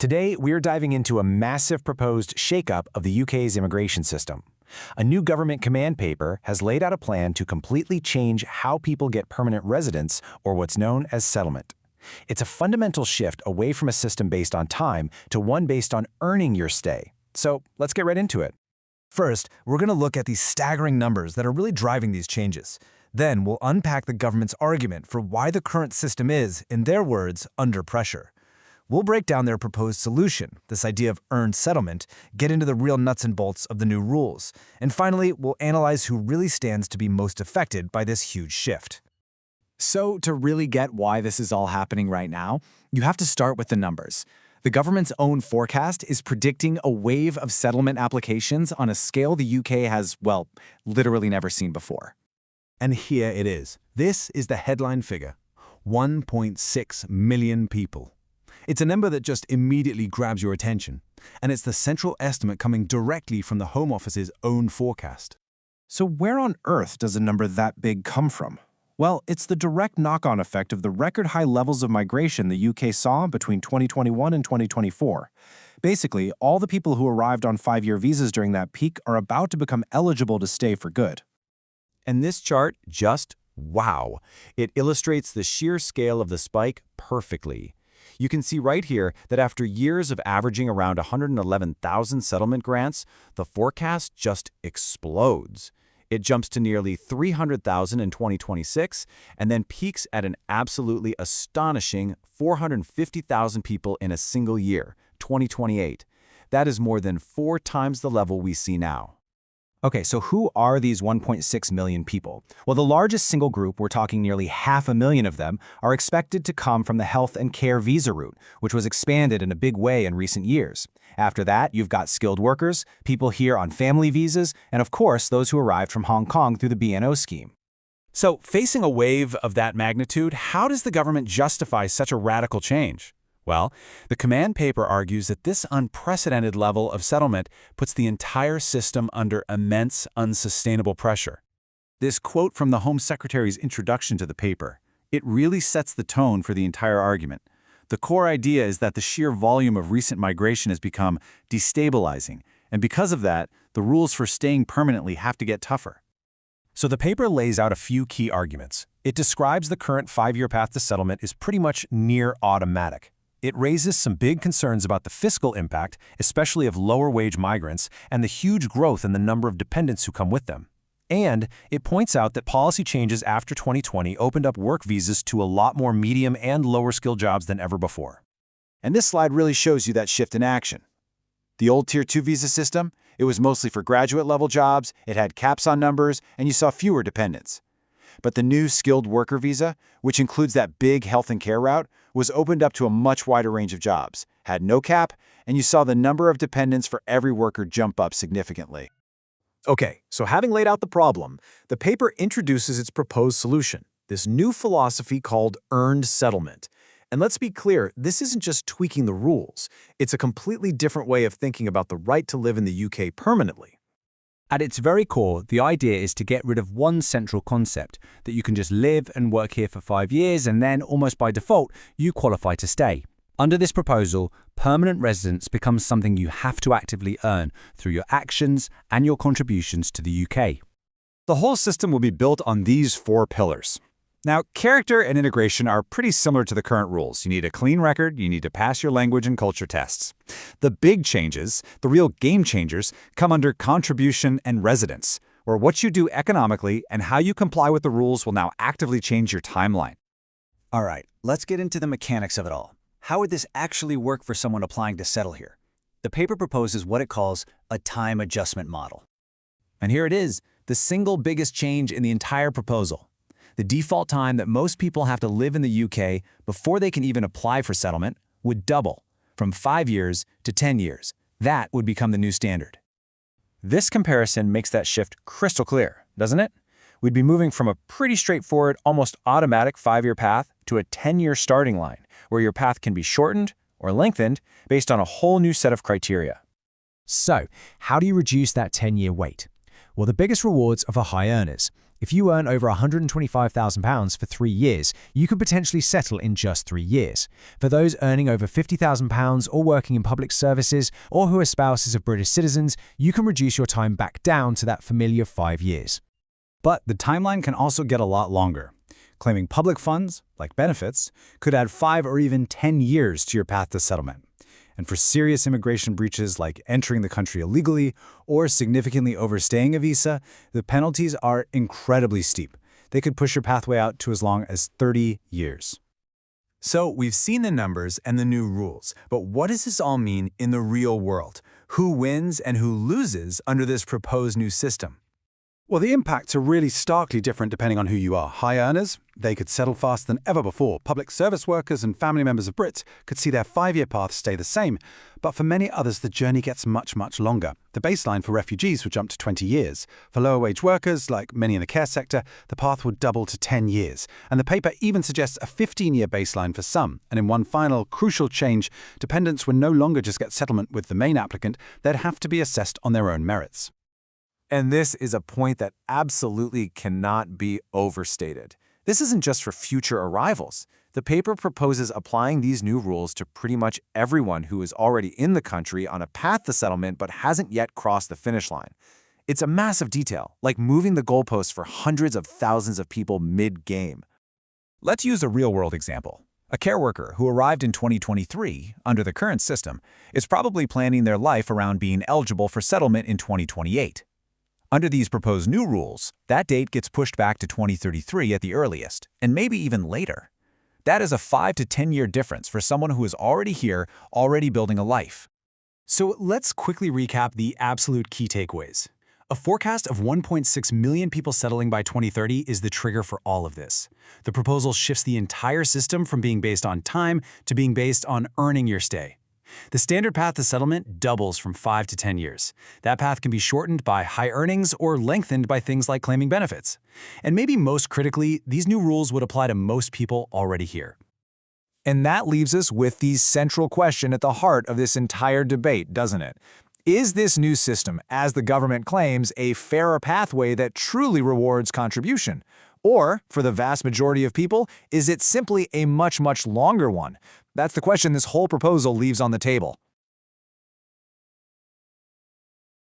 Today, we're diving into a massive proposed shakeup of the UK's immigration system. A new government command paper has laid out a plan to completely change how people get permanent residence, or what's known as settlement. It's a fundamental shift away from a system based on time to one based on earning your stay. So let's get right into it. First, we're going to look at these staggering numbers that are really driving these changes. Then we'll unpack the government's argument for why the current system is, in their words, under pressure. We'll break down their proposed solution, this idea of earned settlement, get into the real nuts and bolts of the new rules, and finally, we'll analyze who really stands to be most affected by this huge shift. So, to really get why this is all happening right now, you have to start with the numbers. The government's own forecast is predicting a wave of settlement applications on a scale the UK has, well, literally never seen before. And here it is. This is the headline figure: 1.6 million people. It's a number that just immediately grabs your attention, and it's the central estimate coming directly from the Home Office's own forecast. So where on earth does a number that big come from? Well, it's the direct knock-on effect of the record-high levels of migration the UK saw between 2021 and 2024. Basically, all the people who arrived on 5-year visas during that peak are about to become eligible to stay for good. And this chart just, wow! It illustrates the sheer scale of the spike perfectly. You can see right here that after years of averaging around 111,000 settlement grants, the forecast just explodes. It jumps to nearly 300,000 in 2026 and then peaks at an absolutely astonishing 450,000 people in a single year, 2028. That is more than 4 times the level we see now. Okay, so who are these 1.6 million people? Well, the largest single group, we're talking nearly 500,000 of them, are expected to come from the health and care visa route, which was expanded in a big way in recent years. After that, you've got skilled workers, people here on family visas, and of course, those who arrived from Hong Kong through the BNO scheme. So, facing a wave of that magnitude, how does the government justify such a radical change? Well, the command paper argues that this unprecedented level of settlement puts the entire system under immense, unsustainable pressure. This quote from the Home Secretary's introduction to the paper, it really sets the tone for the entire argument. The core idea is that the sheer volume of recent migration has become destabilizing, and because of that, the rules for staying permanently have to get tougher. So the paper lays out a few key arguments. It describes the current 5-year path to settlement is pretty much near automatic. It raises some big concerns about the fiscal impact, especially of lower-wage migrants, and the huge growth in the number of dependents who come with them. And it points out that policy changes after 2020 opened up work visas to a lot more medium and lower-skill jobs than ever before. And this slide really shows you that shift in action. The old Tier 2 visa system, it was mostly for graduate-level jobs, it had caps on numbers, and you saw fewer dependents. But the new skilled worker visa, which includes that big health and care route, was opened up to a much wider range of jobs, had no cap, and you saw the number of dependents for every worker jump up significantly. Okay, so having laid out the problem, the paper introduces its proposed solution, this new philosophy called earned settlement. And let's be clear, this isn't just tweaking the rules. It's a completely different way of thinking about the right to live in the UK permanently. At its very core, the idea is to get rid of one central concept, that you can just live and work here for 5 years and then, almost by default, you qualify to stay. Under this proposal, permanent residence becomes something you have to actively earn through your actions and your contributions to the UK. The whole system will be built on these 4 pillars. Now, character and integration are pretty similar to the current rules. You need a clean record, you need to pass your language and culture tests. The big changes, the real game changers, come under contribution and residence, where what you do economically and how you comply with the rules will now actively change your timeline. All right, let's get into the mechanics of it all. How would this actually work for someone applying to settle here? The paper proposes what it calls a time adjustment model. And here it is, the single biggest change in the entire proposal. The default time that most people have to live in the UK before they can even apply for settlement would double, from 5 years to 10 years. That would become the new standard. This comparison makes that shift crystal clear, doesn't it? We'd be moving from a pretty straightforward, almost automatic 5-year path to a 10-year starting line, where your path can be shortened or lengthened based on a whole new set of criteria. So, how do you reduce that 10-year wait? Well, the biggest rewards are for high earners. If you earn over £125,000 for 3 years, you could potentially settle in just 3 years. For those earning over £50,000 or working in public services or who are spouses of British citizens, you can reduce your time back down to that familiar 5 years. But the timeline can also get a lot longer. Claiming public funds, like benefits, could add 5 or even 10 years to your path to settlement. And for serious immigration breaches like entering the country illegally or significantly overstaying a visa, the penalties are incredibly steep. They could push your pathway out to as long as 30 years. So we've seen the numbers and the new rules, but what does this all mean in the real world? Who wins and who loses under this proposed new system? Well, the impacts are really starkly different depending on who you are. High earners, they could settle faster than ever before. Public service workers and family members of Brits could see their 5-year path stay the same. But for many others, the journey gets much, much longer. The baseline for refugees would jump to 20 years. For lower-wage workers, like many in the care sector, the path would double to 10 years. And the paper even suggests a 15-year baseline for some. And in one final, crucial change, dependents would no longer just get settlement with the main applicant, they'd have to be assessed on their own merits. And this is a point that absolutely cannot be overstated. This isn't just for future arrivals. The paper proposes applying these new rules to pretty much everyone who is already in the country on a path to settlement but hasn't yet crossed the finish line. It's a massive detail, like moving the goalposts for hundreds of thousands of people mid-game. Let's use a real-world example. A care worker who arrived in 2023 under the current system is probably planning their life around being eligible for settlement in 2028. Under these proposed new rules, that date gets pushed back to 2033 at the earliest, and maybe even later. That is a 5 to 10-year difference for someone who is already here, already building a life. So let's quickly recap the absolute key takeaways. A forecast of 1.6 million people settling by 2030 is the trigger for all of this. The proposal shifts the entire system from being based on time to being based on earning your stay. The standard path to settlement doubles from 5 to 10 years. That path can be shortened by high earnings or lengthened by things like claiming benefits. And maybe most critically, these new rules would apply to most people already here. And that leaves us with the central question at the heart of this entire debate, doesn't it? Is this new system, as the government claims, a fairer pathway that truly rewards contribution? Or, for the vast majority of people, is it simply a much, much longer one? That's the question this whole proposal leaves on the table.